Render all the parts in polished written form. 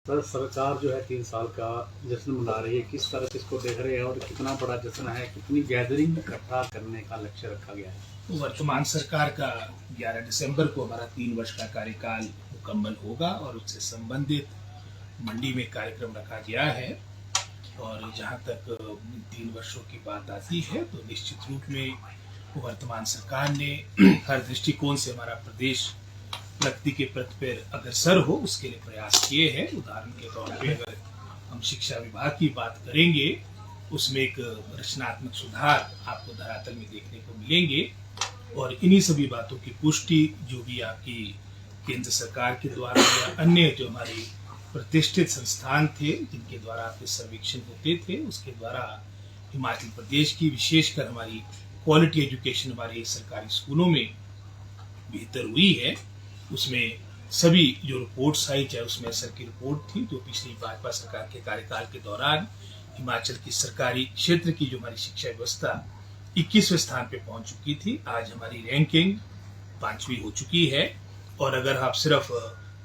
Sir, सरकार जो है 3 साल का जश्न मना रही है, किस तरह से इसको देख रहे हैं और कितना बड़ा जश्न है, कितनी गैदरिंग इकट्ठा करने का लक्ष्य रखा गया है? वर्तमान सरकार का 11 दिसंबर को हमारा 3 वर्ष का कार्यकाल मुकम्मल होगा और उससे संबंधित मंडी में कार्यक्रम रखा गया है। और जहां तक 3 वर्षों की बात आती है तो निश्चित रूप में वर्तमान सरकार ने हर दृष्टिकोण से हमारा प्रदेश प्रगति के पथ पर अग्रसर हो उसके लिए प्रयास किए हैं। उदाहरण के तौर पे अगर हम शिक्षा विभाग की बात करेंगे, उसमें एक रचनात्मक सुधार आपको धरातल में देखने को मिलेंगे और इन्हीं सभी बातों की पुष्टि जो भी आपकी केंद्र सरकार के द्वारा या अन्य जो हमारे प्रतिष्ठित संस्थान थे जिनके द्वारा आपके सर्वेक्षण होते थे, उसके द्वारा हिमाचल प्रदेश की विशेषकर हमारी क्वालिटी एजुकेशन हमारे सरकारी स्कूलों में बेहतर हुई है। उसमें सभी जो रिपोर्ट्स आई, चाहे उसमें असर की रिपोर्ट थी जो पिछली भाजपा सरकार के कार्यकाल के दौरान हिमाचल की सरकारी क्षेत्र की जो हमारी शिक्षा व्यवस्था 21वें स्थान पे पहुंच चुकी थी, आज हमारी रैंकिंग 5वीं हो चुकी है। और अगर आप सिर्फ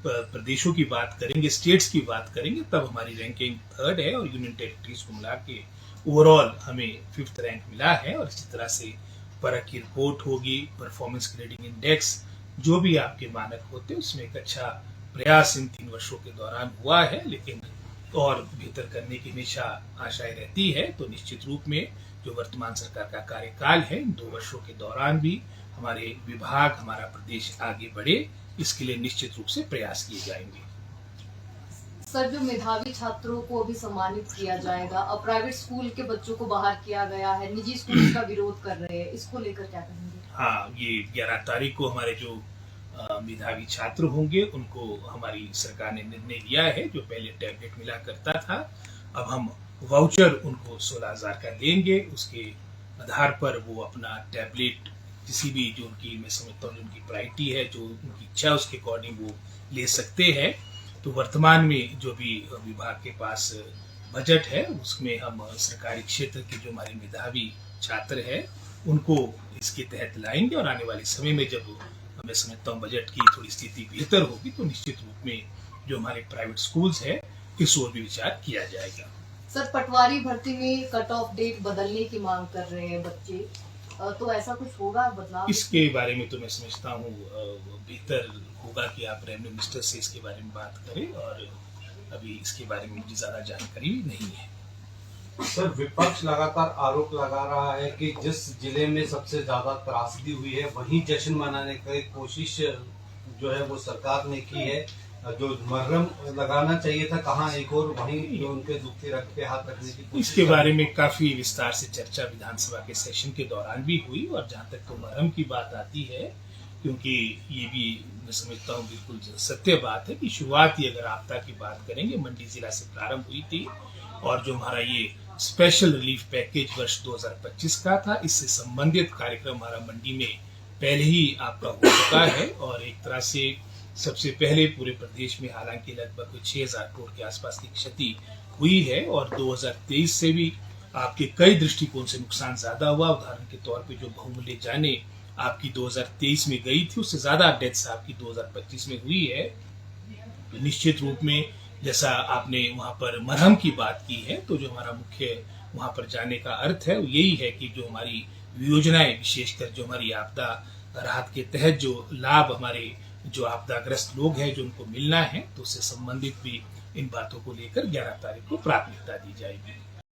प्रदेशों की बात करेंगे, स्टेट्स की बात करेंगे, तब हमारी रैंकिंग 3rd है और यूनियन टेरिटरीज को मिला के ओवरऑल हमें 5th रैंक मिला है। और इसी तरह से परख की रिपोर्ट होगी, परफॉर्मेंस ग्रेडिंग इंडेक्स, जो भी आपके मानक होते हैं उसमें एक अच्छा प्रयास इन 3 वर्षों के दौरान हुआ है, लेकिन और बेहतर करने की हमेशा आशाएं रहती है। तो निश्चित रूप में जो वर्तमान सरकार का कार्यकाल है, इन 2 वर्षों के दौरान भी हमारे विभाग, हमारा प्रदेश आगे बढ़े, इसके लिए निश्चित रूप से प्रयास किए जाएंगे। सर, जो मेधावी छात्रों को अभी सम्मानित किया जाएगा, अब प्राइवेट स्कूल के बच्चों को बाहर किया गया है, निजी स्कूल इसका विरोध कर रहे हैं, इसको लेकर क्या कहेंगे? हाँ, ये 11 तारीख को हमारे जो मेधावी छात्र होंगे उनको हमारी सरकार ने निर्णय लिया है। जो पहले टैबलेट मिला करता था, अब हम वाउचर उनको 16,000 का देंगे। उसके आधार पर वो अपना टैबलेट किसी भी जो उनकी, मैं समझता हूँ उनकी प्रायोरिटी है, जो उनकी इच्छा है उसके अकॉर्डिंग वो ले सकते हैं। तो वर्तमान में जो भी विभाग के पास बजट है उसमें हम सरकारी क्षेत्र के जो हमारे मेधावी छात्र है उनको इसके तहत लाएंगे और आने वाले समय में जब मैं समझता हूँ बजट की थोड़ी स्थिति बेहतर होगी तो निश्चित रूप में जो हमारे प्राइवेट स्कूल्स है इस ओर भी विचार किया जाएगा। सर, पटवारी भर्ती में कट ऑफ डेट बदलने की मांग कर रहे हैं बच्चे, तो ऐसा कुछ होगा बदलाव? इसके बारे में तो मैं समझता हूँ बेहतर होगा कि आप रेवेन्यू मिनिस्टर से इसके बारे में बात करें और अभी इसके बारे में मुझे ज्यादा जानकारी नहीं है। सर, विपक्ष लगातार आरोप लगा रहा है कि जिस जिले में सबसे ज्यादा त्रासदी हुई है वहीं जश्न मनाने की कोशिश जो है वो सरकार ने की है। जो मुहर्रम लगाना चाहिए था कहाँ एक और वहीं जो उनके दुखी रख पे हाथ रखने की कोशिश। इसके बारे में काफी विस्तार से चर्चा विधानसभा के सेशन के दौरान भी हुई। और जहाँ तक तो मुहर्रम की बात आती है, क्योंकि ये भी मैं समझता हूँ बिल्कुल सत्य बात है कि शुरुआत ही अगर आपदा की बात करेंगे मंडी जिला से प्रारंभ हुई थी और जो हमारा ये स्पेशल रिलीफ पैकेज वर्ष 2025 का था, इससे संबंधित कार्यक्रम हमारा मंडी में पहले ही आपका हो चुका है। और एक तरह से सबसे पहले पूरे प्रदेश में हालांकि लगभग 6,000 करोड़ के आसपास की क्षति हुई है और 2023 से भी आपके कई दृष्टिकोण से नुकसान ज्यादा हुआ। उदाहरण के तौर पे जो बहुमूल्य जाने आपकी 2023 में गई थी उससे ज्यादा डेथ्स आपकी 2025 में हुई है। तो निश्चित रूप में जैसा आपने वहां पर मरहम की बात की है, तो जो हमारा मुख्य वहां पर जाने का अर्थ है वो यही है कि जो हमारी योजनाएं, विशेषकर जो हमारी आपदा राहत के तहत जो लाभ हमारे जो आपदाग्रस्त लोग हैं जो उनको मिलना है, तो उससे संबंधित भी इन बातों को लेकर 11 तारीख को प्राथमिकता दी जाएगी।